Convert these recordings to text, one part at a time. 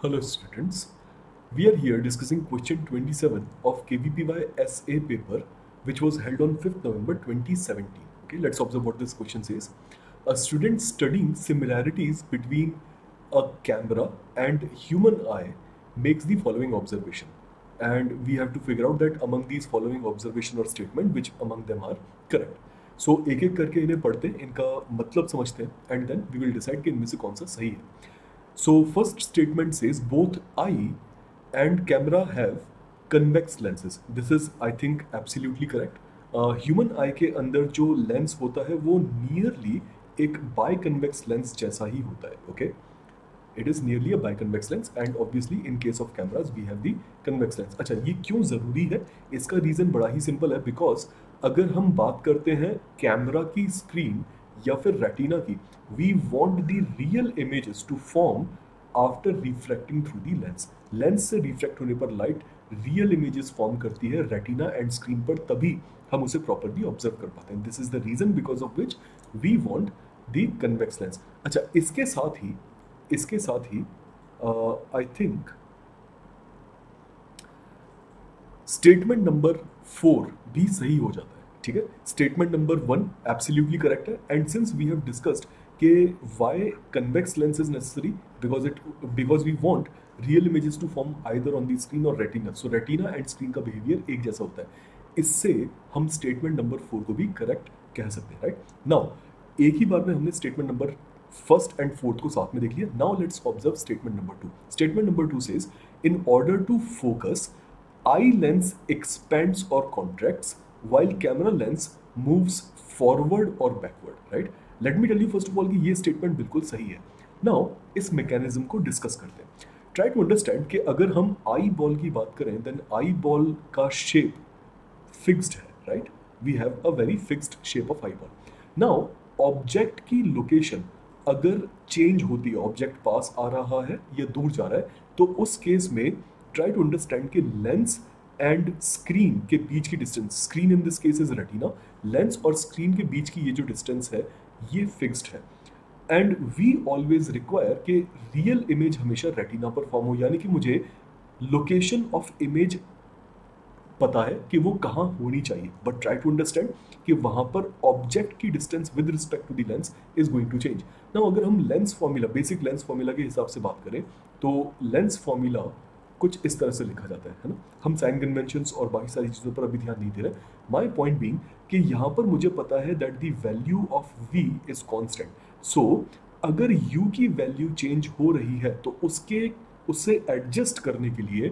Hello students, we are here discussing question 27 of KVPY SA paper which was held on 5th November 2017. Okay, let's observe what this question says. A student studying similarities between a camera and human eye makes the following observation, and we have to figure out that among these following observation or statement which among them are correct. So एक एक करके इन्हें पढ़ते हैं, इनका मतलब समझते हैं and then we will decide कि इनमें से कौन सा सही है. So first statement says both eye and camera have convex lenses. This is I think absolutely correct. Human eye के अंदर जो लेंस होता है वो नियरली एक बाइकन्वेक्स लेंस जैसा ही होता है. Okay, it is nearly a biconvex lens and obviously in case of cameras we have the convex lens. अच्छा, ये क्यों ज़रूरी है? इसका रीज़न बड़ा ही सिंपल है, बिकॉज अगर हम बात करते हैं कैमरा की स्क्रीन या फिर रेटिना की, we want the real images to form after reflecting through the lens. Lens से रिफ्लेक्ट होने पर लाइट रियल इमेजेस फॉर्म करती है रेटिना एंड स्क्रीन पर, तभी हम उसे प्रॉपरली ऑब्जर्व कर पाते हैं. This is the reason because of which we want the convex lens. अच्छा, इसके साथ ही आई थिंक स्टेटमेंट नंबर 4 भी सही हो जाता है. ठीक है, स्टेटमेंट नंबर 1 एब्सोल्युटली करेक्ट है, and since we have discussed कि why convex lens is necessary, because we want real images to form either on the screen और retina. So retina and screen का बिहेवियर एक जैसा होता है. इससे हम स्टेटमेंट नंबर 4 को भी करेक्ट कह सकते हैं. राइट नाउ एक ही बार में हमने statement number first and fourth को साथ में देख लिया. Now let's observe statement number 2. Statement number 2 says in order to focus eye lens expands or contracts while camera lens moves forward or backward. Right, let me tell you first of all कि ये statement बिल्कुल सही है. Now इस mechanism को discuss करते हैं. Try to understand कि अगर हम आई बॉल की बात करें then आई बॉल का shape fixed है. Right, we have a very fixed shape of eye ball. Now object की location अगर change होती है, ऑब्जेक्ट पास आ रहा है या दूर जा रहा है, तो उस केस में ट्राई टू अंडरस्टैंड कि लेंस एंड स्क्रीन के बीच की distance, screen in this case is retina, lens और स्क्रीन के बीच की ये जो डिस्टेंस है ये फिक्स्ड है. एंड वी ऑलवेज रिक्वायर कि रियल इमेज हमेशा रेटिना पर फॉर्म हो, यानी कि मुझे लोकेशन ऑफ इमेज पता है कि वो कहाँ होनी चाहिए, बट ट्राई टू अंडरस्टैंड कि वहाँ पर ऑब्जेक्ट की distance with respect to the lens is going to change. Now अगर हम lens formula, basic lens formula के हिसाब से बात करें तो लेंस फॉर्मूला कुछ इस तरह से लिखा जाता है ना. हम साइन कन्वेंशंस और बाकी सारी चीज़ों पर अभी ध्यान नहीं दे रहे. माय पॉइंट बीइंग कि यहाँ पर मुझे पता है that the value of v is constant. So अगर u की वैल्यू चेंज हो रही है तो उससे एडजस्ट करने के लिए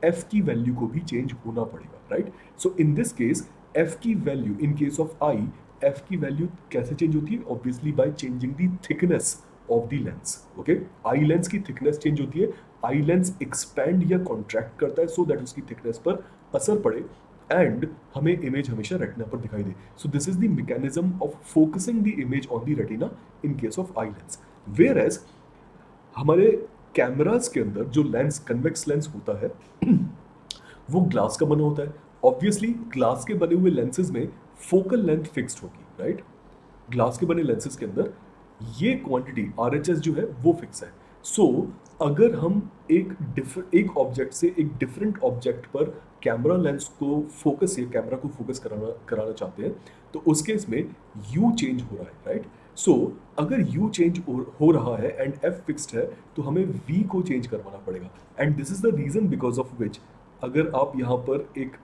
f की वैल्यू को भी चेंज होना पड़ेगा. Right, so in this case f की value in case of i, f की वैल्यू कैसे चेंज होती है? Obviously by changing the thickness of the lens. Okay, eye lens की थिकनेस चेंज होती है, आई लेंस एक्सपैंड या कॉन्ट्रैक्ट करता है सो दैट उसकी थिकनेस पर असर पड़े एंड हमें इमेज हमेशा रेटिना पर दिखाई दे. So this is the mechanism of focusing the image on the retina in case of eye lens. Whereas हमारे कैमराज के अंदर जो लेंस, कन्वेक्स लेंस होता है वो ग्लास का बना होता है. ऑब्वियसली ग्लास के बने हुए लेंसेज में फोकल लेंथ फिक्स्ड होगी. राइट, ग्लास के बने लेंसेज के अंदर ये क्वांटिटी RHS जो है वो फिक्स है. सो अगर हम एक ऑब्जेक्ट से एक डिफरेंट ऑब्जेक्ट पर कैमरा लेंस को फोकस या कैमरा को फोकस कराना चाहते हैं तो उस केस में U चेंज हो रहा है. राइट, सो अगर U चेंज हो रहा है एंड F फिक्स्ड है तो हमें V को चेंज करवाना पड़ेगा. And this is the reason because of which अगर आप यहाँ पर एक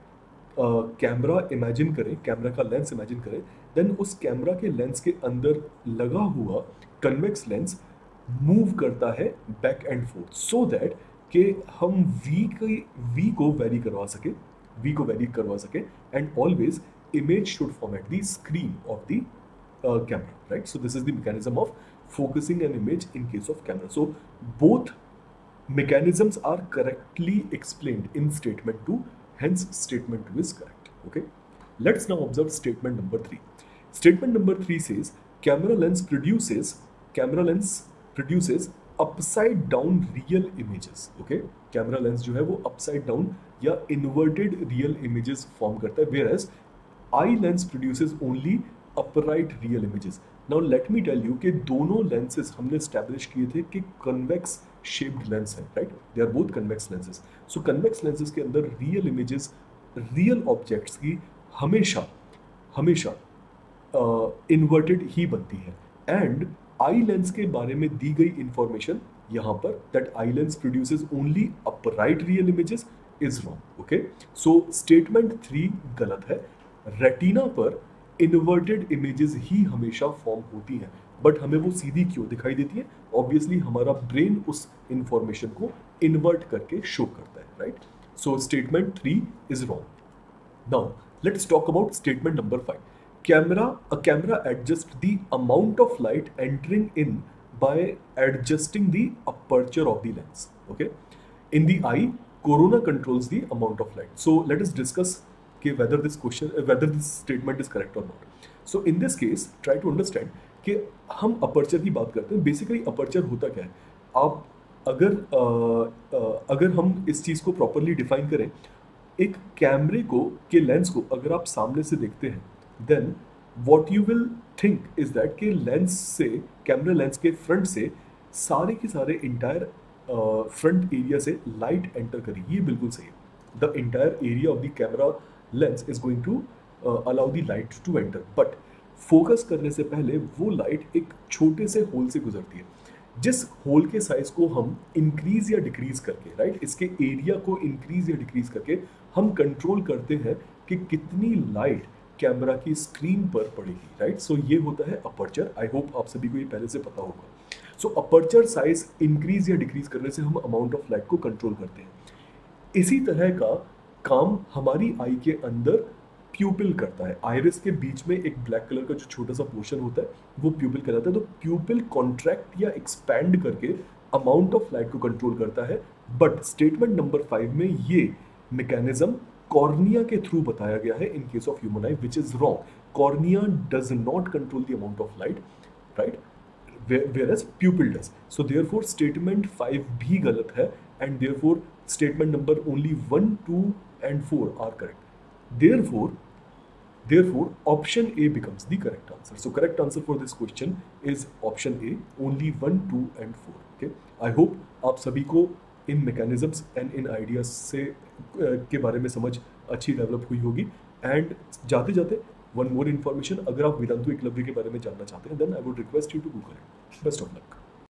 कैमरा इमेजिन करें, कैमरा का लेंस इमेजिन करें, देन उस कैमरा के लेंस के अंदर लगा हुआ कन्वेक्स लेंस मूव करता है back and forth so that कि हम V को वेरी करवा सके and always image should form at the screen of the camera. Right, so this is the mechanism of focusing an image in case of camera. So both mechanisms are correctly explained in statement 2, hence statement 2 is correct. Okay, let's now observe statement number 3. Statement number 3 says camera lens produces upside down real images. Okay, camera lens जो है वो upside down या inverted real images form करता है, whereas eye lens produces only upright real images. Now let me tell you कि दोनों lenses हमने establish किए थे कि convex शेप्ड लेंस है, right? They are both convex lenses. So convex lenses के अंदर रियल इमेजेस, रियल ऑब्जेक्ट्स की हमेशा हमेशा इन्वर्टेड ही बनती है। एंड आई लेंस के बारे में दी गई इंफॉर्मेशन यहाँ पर, that eye lens produces only upright real images, is wrong. Okay, so statement 3 गलत है। रेटिना पर इन्वर्टेड इमेजेस ही हमेशा फॉर्म होती हैं, बट हमें वो सीधी क्यों दिखाई देती है? ऑब्वियसली हमारा ब्रेन उस इंफॉर्मेशन को इन्वर्ट करके शो करता है, right? So statement 3 is wrong. Now, let's talk about statement number 5. A camera adjusts the amount of light entering in by adjusting the aperture of the lens. Okay. In the eye, corona controls the amount of light. So let us discuss whether this statement is correct or not. So in this case, try to understand कि हम aperture की बात करते हैं। Basically aperture होता क्या है? आप अगर हम इस चीज़ को प्रॉपरली डिफाइन करें, एक कैमरे को के लेंस को अगर आप सामने से देखते हैं, then what you will think is that कि लेंस से, कैमरा लेंस के फ्रंट से सारे के सारे इंटायर फ्रंट एरिया से लाइट एंटर करेगी। ये बिल्कुल सही है। The entire area of the camera lens is going to allow the light to enter, but focus करने से पहले वो लाइट एक छोटे से होल से गुजरती है। जिस होल के साइज को हम इंक्रीज या डिक्रीज करके, राइट, इसके एरिया को इंक्रीज या डिक्रीज करके हम कंट्रोल करते हैं कि कितनी लाइट कैमरा की स्क्रीन पर पड़ेगी, राइट? सो ये होता है अपर्चर। आई होप आप सभी को ये पहले से पता होगा। सो अपर्चर साइज इंक्रीज या डिक्रीज करने से हम अमाउंट ऑफ लाइट को कंट्रोल करते हैं। इसी तरह का काम हमारी आई के अंदर प्यूपिल करता है। आइरिस के बीच में एक ब्लैक कलर का जो छोटा सा पोर्शन होता है वो प्यूपिल कहलाता है। तो प्यूपिल कॉन्ट्रैक्ट या एक्सपैंड करके अमाउंट ऑफ लाइट को कंट्रोल करता है। बट स्टेटमेंट नंबर 5 में ये मैकेनिज्म कॉर्निया के थ्रू बताया गया है इन case of human I, which is wrong. Cornea does not control the amount of light, right, whereas pupil does. So therefore statement 5 भी गलत है, and therefore statement number only 1, 2 and 4 are correct. Therefore option A becomes the correct answer. So correct answer for this question is option A, only 1, 2 and 4. Okay, I hope आप सभी को इन mechanisms and in ideas से के बारे में समझ अच्छी develop हुई होगी। एंड जाते जाते वन मोर इन्फॉर्मेशन, अगर आप वेदांतु एकलव्य के बारे में जानना चाहते हैं, then I would request you to Google it. Best of luck.